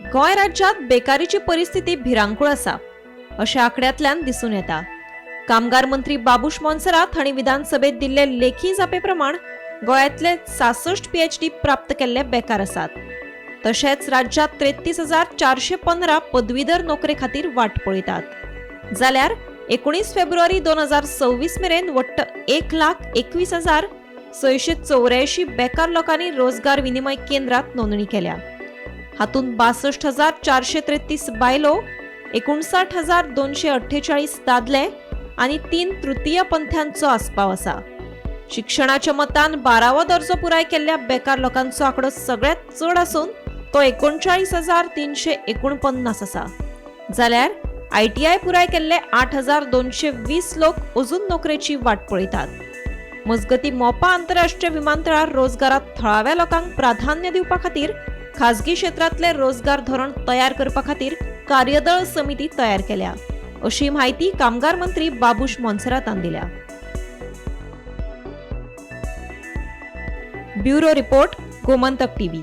गोंय राज्यात बेकारीची परिस्थिती भिरांकूळ आसा अशें आंकड्यांतल्यान दिसून येता। कामगार मंत्री बाबूश मोन्सेरात हांणी विधानसभेत दिल्ले लेखी जापे प्रमाण गोंयांतले 66 PhD प्राप्त केल्ले बेकार आसात। तशेंच राज्यात 33,415 पदवीधर नोकरे खातीर वाट पळयतात। जाल्यार 19 फेब्रुवारी 2026 मेरेन वट्ट 1,21,684 बेकार लोकांनी रोजगार विनिमय केंद्रात नोंदणी केल्या। हातूंत 62,433 बायलो, 59,248 दादले आनी 3/3 पंथ्यांचो आस्पाव आसा। शिक्षणाच्या मतान 12वो दर्जो पुराय केल्ल्या बेकार लोकांचो आंकडो सगळ्यांत चड आसून तो 39,349 आसा। जाल्यार ITI पुराय केल्ले 8,220 लोक अजून नोकरेची वाट पळयतात। मजगती मोपा आंतरराष्ट्रीय विमानतळार रोजगारात थळाव्या लोकांक प्राधान्य दिवपा खातीर खाजगी क्षेत्रातले रोजगार धोरण तयार करपा खातीर कार्यदळ समिती तयार केल्या, अशी माहिती कामगार मंत्री बाबूश मोन्सेरातान दिल्या। Bureau report, Gomantak TV।